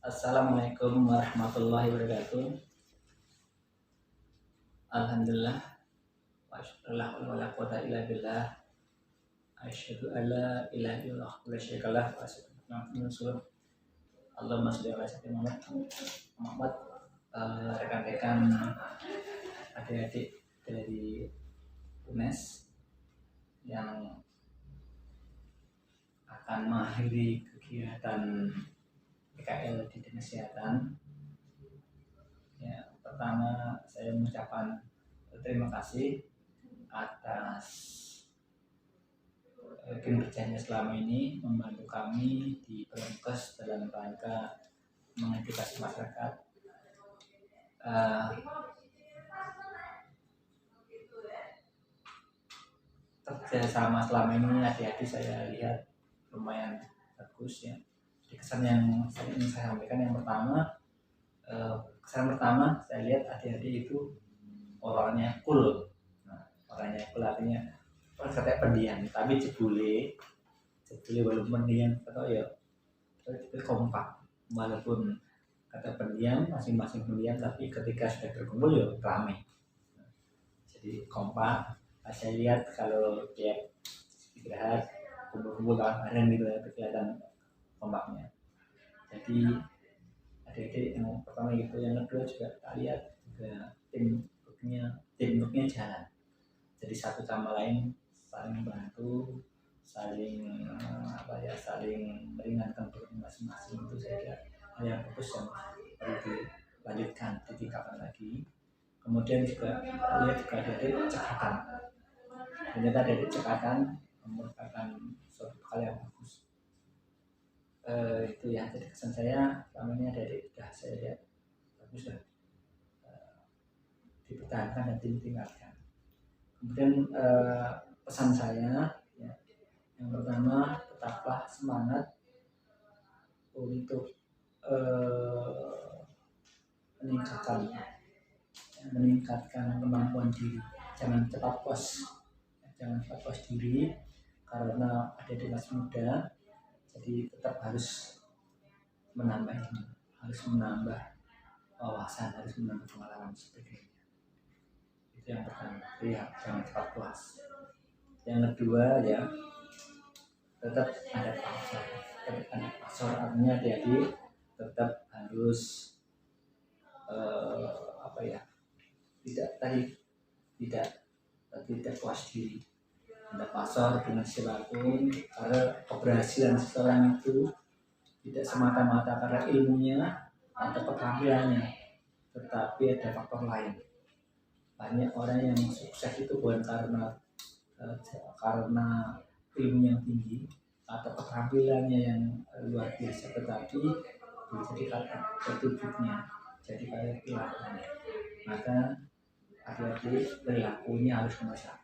Assalamualaikum warahmatullahi wabarakatuh. Alhamdulillah. Wa syukurlah wa la quwata illa billah. Asyhadu an la ilaha illallah wa la syarikalah wa asyhadu anna Muhammadan rasulullah. Allahumma shalli ala sayyidina Muhammad. Rekan-rekan adik-adik dari UNES yang akan mengakhiri kegiatan PKL di Dinas Kesehatan. Ya, pertama saya mengucapkan terima kasih atas kinerjanya selama ini membantu kami di Permenkes dalam rangka mengedukasi masyarakat. Kerjasama selama ini adik-adik saya lihat lumayan bagus ya. Jadi kesan yang ingin saya sampaikan yang pertama, kesan pertama saya lihat adik-adik itu orangnya cool. Orangnya cool artinya katanya pendiam, tapi jebule walaupun pendiam atau ya kompak, walaupun kata pendiam masing-masing pendiam, tapi ketika sudah berkumpul ya ramai. Jadi kompak. Saya lihat kalau tiap istirahat kumpul-kumpul kawan bareng gitu ya, kelihatan kompaknya. Jadi adik-adik yang pertama itu, yang kedua juga kita lihat juga teamworknya jalan. Jadi satu sama lain saling membantu, saling meringankan beban masing-masing. Itu saya kira hal yang bagus yang perlu dilanjutkan, ditingkatkan lagi. Kemudian juga kita lihat juga ada cekatan. Ternyata ada cekatan merupakan suatu hal yang bagus. Itu ya, jadi kesan saya selama ini adik-adik sudah saya lihat bagus dan dipertahankan dan ditingkatkan. Kemudian pesan saya ya, yang pertama, tetaplah semangat untuk meningkatkan kemampuan diri. Jangan cepat puas diri karena ada di masih muda. Jadi tetap harus menambah ilmu, harus menambah wawasan, harus menambah pengalaman sebagainya. Itu yang pertama, ya, jangan cepat puas. Yang kedua ya, tetap ada pasor, artinya jadi tetap harus tidak puas diri. Ada pasor dengan siapapun, karena keberhasilan seseorang itu tidak semata-mata karena ilmunya atau keterampilannya, tetapi ada faktor lain. Banyak orang yang sukses itu bukan karena ilmu yang tinggi atau keterampilannya yang luar biasa, tetapi jadi karena petunjuknya, jadi kayak perilakunya. Maka adik-adik perilakunya harus nomor satu.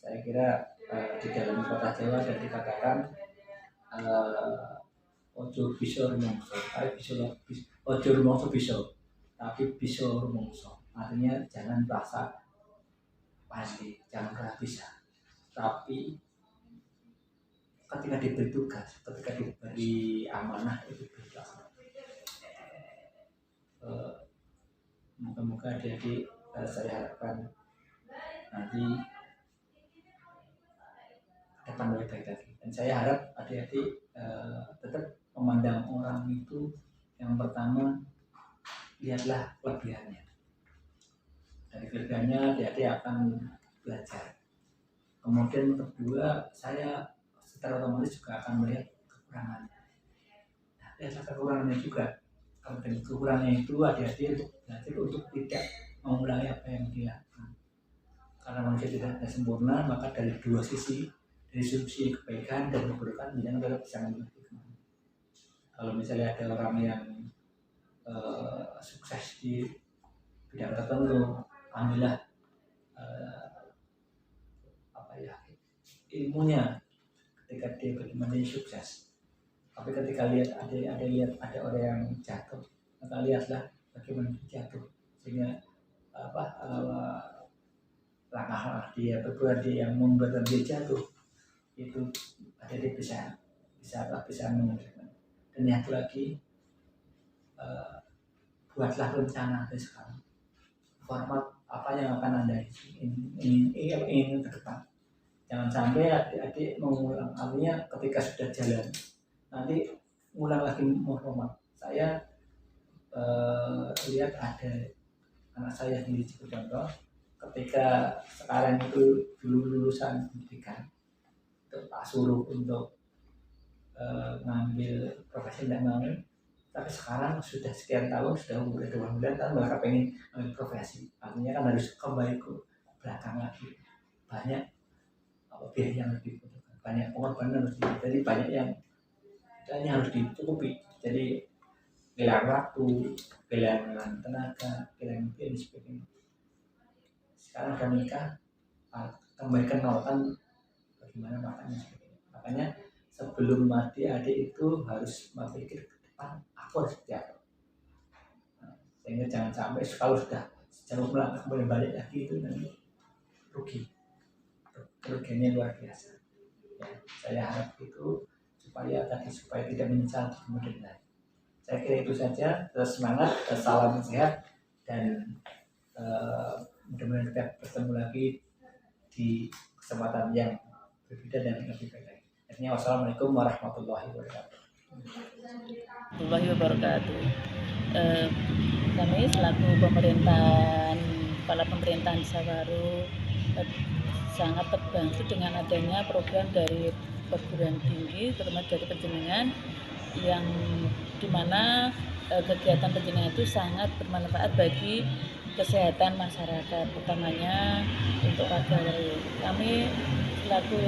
Saya kira di dalam kota Jawa dan dikatakan ojo bisa rumongso, ojo rumongso bisa, tapi bisa rumongso. Artinya jangan merasa pandai, jangan merasa bisa, tapi ketika diberi tugas, ketika diberi amanah itu berikhlas. Moga-moga adik-adik saya harapkan nanti depan lebih baik lagi. Dan saya harap adik-adik tetap memandang orang itu, yang pertama lihatlah kelebihannya. Dari kelebihannya adik-adik akan belajar. Kemudian kedua, saya secara otomatis juga akan melihat kekurangannya. Nah, lihatlah kekurangannya juga. Kalau dengan kekurangannya itu adik-adik untuk belajar untuk tidak mengulangi apa yang dilakukan. Karena manusia tidak sempurna, maka dari dua sisi, dari sisi kebaikan dan keburukan, jangan tetap bisa mengerti. Kalau misalnya ada orang yang sukses di bidang tertentu, alhamdulillah ilmunya ketika dia bagaimana dia sukses. Tapi ketika ada orang yang jatuh, maka lihatlah bagaimana dia jatuh, sehingga langkah dia berbuat dia yang membuat dia jatuh itu ada dia bisa menunjukkan. Dan yang lagi, buatlah rencana dari sekarang, format apa yang akan Anda ingin ke depan. Jangan sampai adik-adik mengulang, artinya ketika sudah jalan nanti ngulang lagi mau format. Saya lihat ada anak saya di Cikoneng, ketika sekarang itu dulu lulusan pendidikan, itu tak suruh untuk ngambil profesi tidak ngambil, tapi sekarang sudah sekian tahun, sudah umur 2 bulan tahun mereka pengen ambil profesi, artinya kan harus kembali ke belakang lagi, banyak biaya yang lebih banyak, pengorbanan harus jadi banyak yang harus ditutupi, jadi kehilangan waktu, kehilangan tenaga, kehilangan biaya dan sebagainya. Sekarang udah nikah, kembalikan nol kan bagaimana makanya sebagainya. Makanya sebelum adik-adik itu harus berpikir ke depan, aku harus seperti apa. Sehingga jangan sampai kalau sudah jauh melangkah kembali balik lagi itu nanti rugi, kerugiannya luar biasa. Ya, saya harap itu supaya tidak menyesal di kemudian hari. Saya kira itu saja. Terus semangat, salam sehat, dan mudah-mudahan kita bertemu lagi di kesempatan yang berbeda dan lebih baik. Akhirnya wassalamualaikum warahmatullahi wabarakatuh. Kami selaku kepala pemerintahan Desa Waru sangat terbantu dengan adanya program dari perguruan tinggi, terutama dari Panjenengan, yang dimana kegiatan Panjenengan itu sangat bermanfaat bagi kesehatan masyarakat, utamanya untuk warga Waru. Kami selaku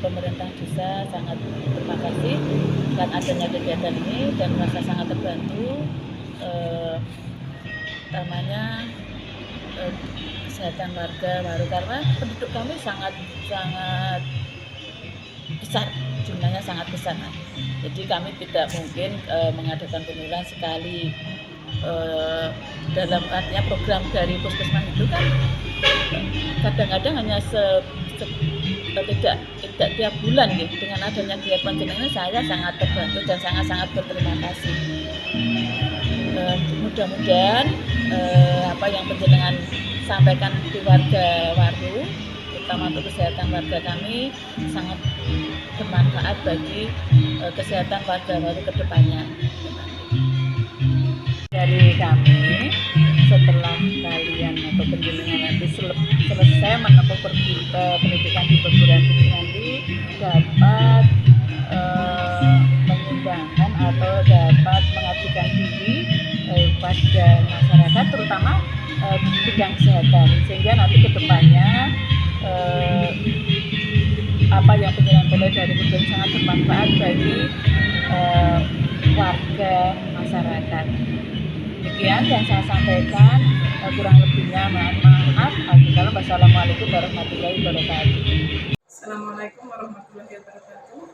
pemerintahan desa sangat terima kasih dengan adanya kegiatan ini dan merasa sangat terbantu, utamanya kesehatan warga Waru, karena penduduk kami sangat besar, jumlahnya sangat besar. Jadi kami tidak mungkin mengadakan pemilihan sekali. Dalam artinya program dari puskesmas itu kan kadang-kadang hanya tidak tiap bulan gitu. Dengan adanya kegiatan ini saya sangat terbantu dan sangat berterima kasih. Mudah-mudahan apa yang Panjenengan sampaikan di warga Waru, terutama untuk kesehatan warga kami, sangat bermanfaat bagi kesehatan warga Waru ke depannya. Dari kami, setelah kalian atau Panjenengan nanti selesai menempuh pendidikan di perguruan tinggi nanti, dapat menyumbangkan atau dapat mengabdikan diri pada masyarakat, terutama bidang kesehatan, sehingga nanti kedepannya apa yang Panjenengan boleh dari perguruan sangat bermanfaat bagi warga masyarakat. Demikian yang saya sampaikan, kurang lebihnya mohon maaf. Wassalamualaikum warahmatullahi wabarakatuh. Assalamualaikum warahmatullahi wabarakatuh.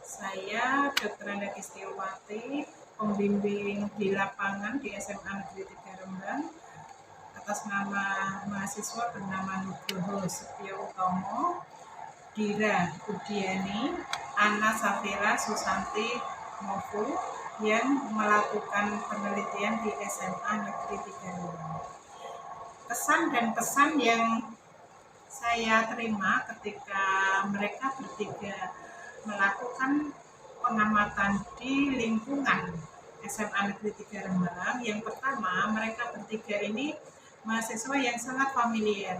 Saya Dr. Anda Kistiawati, pembimbing di lapangan di SMA Negeri 3 Rembang, atas nama mahasiswa bernama Nugroho Setio Utomo, Dira Budiani, Anna Safira Susanti Mofu, yang melakukan penelitian di SMA Negeri 3 Rembang. Kesan dan pesan yang saya terima ketika mereka bertiga melakukan pengamatan di lingkungan SMA Negeri 3 Rembang. Yang pertama, mereka bertiga ini mahasiswa yang sangat familiar,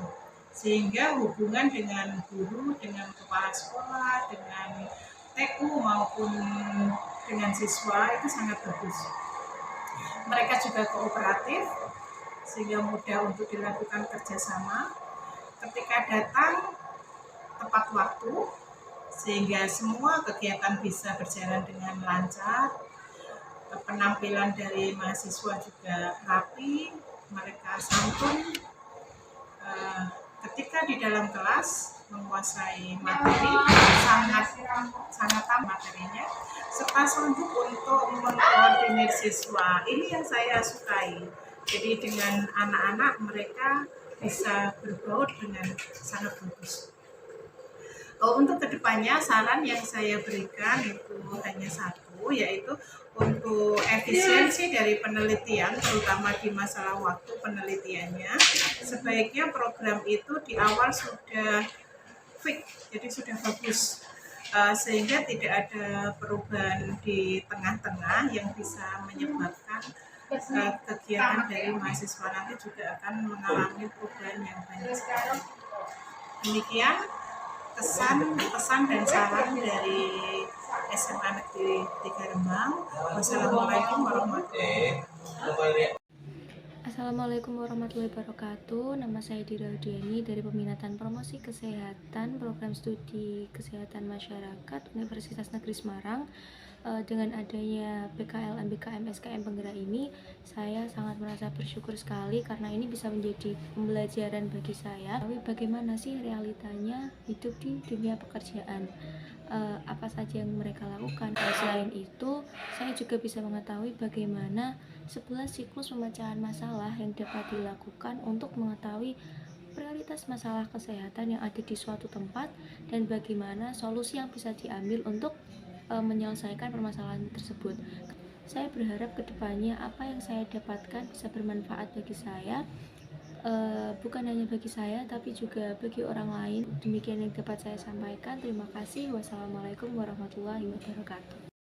sehingga hubungan dengan guru, dengan kepala sekolah, dengan TU maupun dengan siswa itu sangat bagus. Mereka juga kooperatif, sehingga mudah untuk dilakukan kerjasama. Ketika datang tepat waktu, sehingga semua kegiatan bisa berjalan dengan lancar. Penampilan dari mahasiswa juga rapi, mereka santun. Ketika di dalam kelas menguasai materi, sangat materinya, serta sanggup untuk mengkoordinir siswa. Ini yang saya sukai. Jadi dengan anak-anak mereka bisa berbaur dengan sangat bagus. Untuk kedepannya saran yang saya berikan itu hanya satu, yaitu untuk efisiensi dari penelitian, terutama di masalah waktu penelitiannya, sebaiknya program itu di awal sudah fix, jadi sudah bagus. Sehingga tidak ada perubahan di tengah-tengah yang bisa menyebabkan kegiatan dari mahasiswa nanti juga akan mengalami perubahan yang banyak sekali. Demikian pesan dan saran dari SMA Negeri 3 Rembang. Wassalamualaikum warahmatullahi wabarakatuh. Assalamualaikum warahmatullahi wabarakatuh. Nama saya Dira Udiani dari Peminatan Promosi Kesehatan Program Studi Kesehatan Masyarakat Universitas Negeri Semarang. Dengan adanya PKLM, BKM, SKM Penggerak ini, saya sangat merasa bersyukur sekali karena ini bisa menjadi pembelajaran bagi saya. Tapi bagaimana sih realitanya hidup di dunia pekerjaan? Apa saja yang mereka lakukan? Selain itu, saya juga bisa mengetahui bagaimana sebuah siklus pemecahan masalah yang dapat dilakukan untuk mengetahui prioritas masalah kesehatan yang ada di suatu tempat dan bagaimana solusi yang bisa diambil untuk menyelesaikan permasalahan tersebut. Saya berharap kedepannya apa yang saya dapatkan bisa bermanfaat bagi saya, bukan hanya bagi saya tapi juga bagi orang lain. Demikian yang dapat saya sampaikan. Terima kasih. Wassalamualaikum warahmatullahi wabarakatuh.